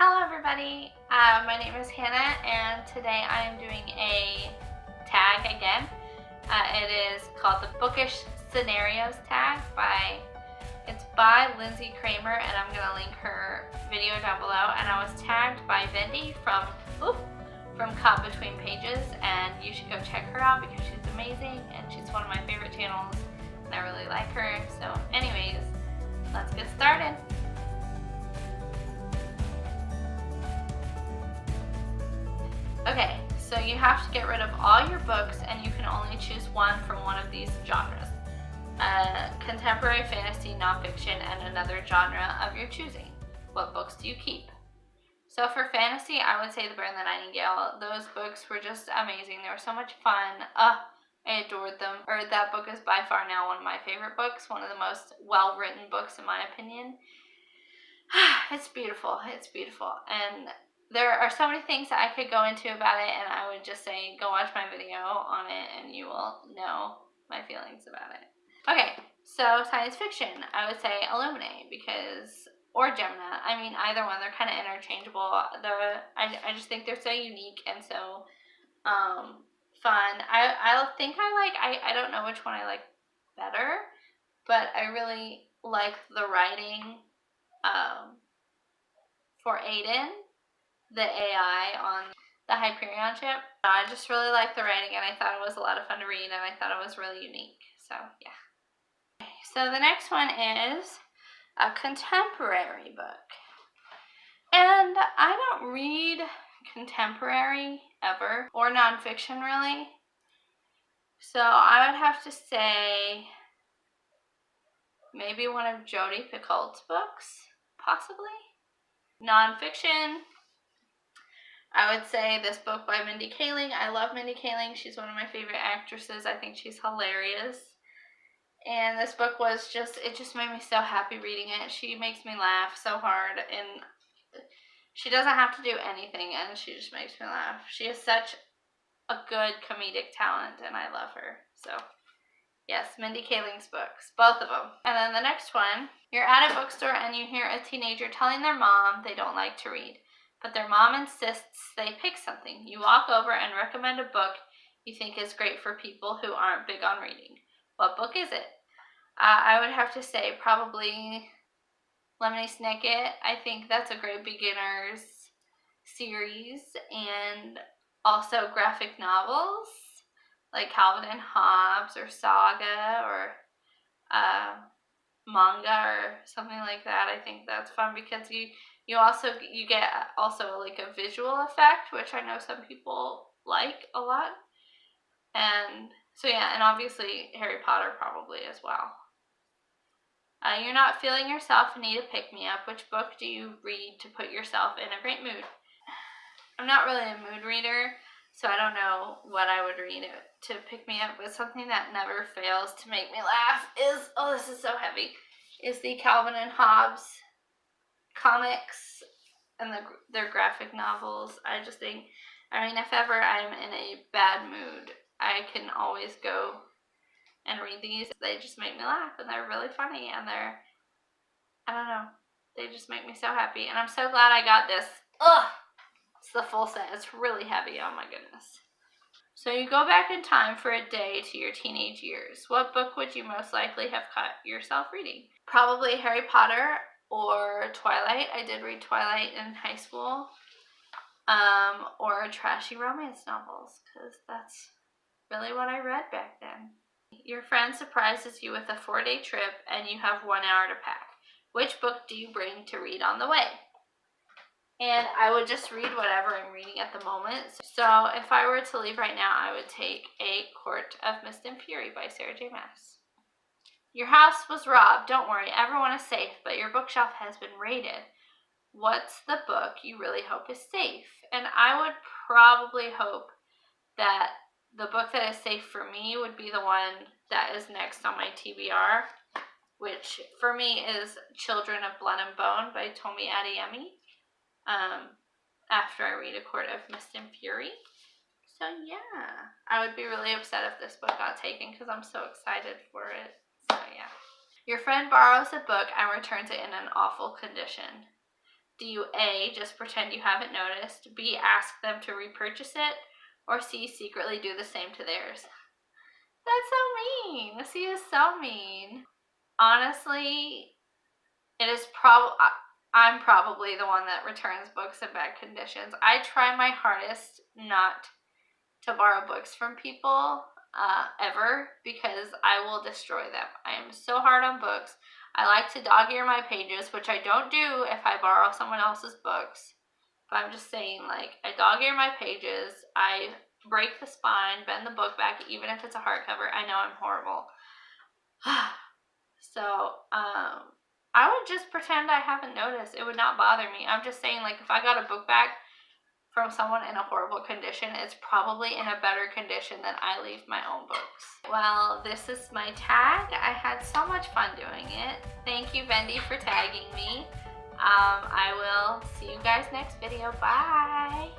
Hello everybody, my name is Hannah and today I am doing a tag again. It is called the Bookish Scenarios tag it's by Lindsay Kramer, and I'm going to link her video down below. And I was tagged by Vendi from Caught Between Pages, and you should go check her out because she's amazing and she's one of my favorite channels and I really like her. So anyways, let's get started. Okay, so you have to get rid of all your books and you can only choose one from one of these genres. Contemporary, fantasy, nonfiction, and another genre of your choosing. What books do you keep? So for fantasy, I would say The Bear and the Nightingale. Those books were just amazing. They were so much fun. I adored them. That book is by far now one of my favorite books, one of the most well-written books in my opinion. It's beautiful. It's beautiful. And there are so many things that I could go into about it, and I would just say go watch my video on it and you will know my feelings about it. Okay, so science fiction, I would say Illuminae or Gemina. I mean, either one, they're kind of interchangeable. I just think they're so unique and so fun. I don't know which one I like better, but I really like the writing for Aiden, the AI on the Hyperion ship. I just really liked the writing and I thought it was a lot of fun to read and I thought it was really unique. So yeah. So the next one is a contemporary book. And I don't read contemporary ever, or nonfiction really. So I would have to say maybe one of Jodi Picoult's books, possibly. Nonfiction, I would say this book by Mindy Kaling. I love Mindy Kaling. She's one of my favorite actresses. I think she's hilarious. And this book was it just made me so happy reading it. She makes me laugh so hard, and she doesn't have to do anything, and she just makes me laugh. She is such a good comedic talent, and I love her. So, yes, Mindy Kaling's books, both of them. And then the next one, you're at a bookstore and you hear a teenager telling their mom they don't like to read, but their mom insists they pick something. You walk over and recommend a book you think is great for people who aren't big on reading. What book is it? I would have to say probably Lemony Snicket. I think that's a great beginner's series, and also graphic novels like Calvin and Hobbes or Saga or manga or something like that. I think that's fun because you get also like a visual effect, which I know some people like a lot. And so yeah, and obviously Harry Potter probably as well. You're not feeling yourself and need a pick-me-up. Which book do you read to put yourself in a great mood? I'm not really a mood reader, so I don't know what I would read to pick me up, but something that never fails to make me laugh is, oh, this is so heavy, is the Calvin and Hobbes comics and their graphic novels. I just think, if ever I'm in a bad mood, I can always go and read these. They just make me laugh, and they're really funny, and I don't know, they just make me so happy, and I'm so glad I got this. It's the full set. It's really heavy. Oh my goodness. So you go back in time for a day to your teenage years. What book would you most likely have caught yourself reading? Probably Harry Potter or Twilight. I did read Twilight in high school. Or trashy romance novels, because that's really what I read back then. Your friend surprises you with a 4-day trip and you have 1 hour to pack. Which book do you bring to read on the way? And I would just read whatever I'm reading at the moment. So if I were to leave right now, I would take A Court of Mist and Fury by Sarah J. Maas. Your house was robbed. Don't worry, everyone is safe, but your bookshelf has been raided. What's the book you really hope is safe? And I would probably hope that the book that is safe for me would be the one that is next on my TBR, which for me is Children of Blood and Bone by Tomi Adeyemi. After I read A Court of Mist and Fury. So yeah, I would be really upset if this book got taken because I'm so excited for it. So yeah. Your friend borrows a book and returns it in an awful condition. Do you A, just pretend you haven't noticed, B, ask them to repurchase it, or C, secretly do the same to theirs? That's so mean. C is so mean. Honestly, it is I'm probably the one that returns books in bad conditions. I try my hardest not to borrow books from people ever, because I will destroy them. I am so hard on books. I like to dog-ear my pages, which I don't do if I borrow someone else's books. But I'm just saying, like, I dog-ear my pages. I break the spine, bend the book back, even if it's a hardcover. I know I'm horrible. So, I would just pretend I haven't noticed. It would not bother me. I'm just saying, like, if I got a book back from someone in a horrible condition, it's probably in a better condition than I leave my own books. Well, this is my tag. I had so much fun doing it. Thank you, Bendy, for tagging me. I will see you guys next video. Bye!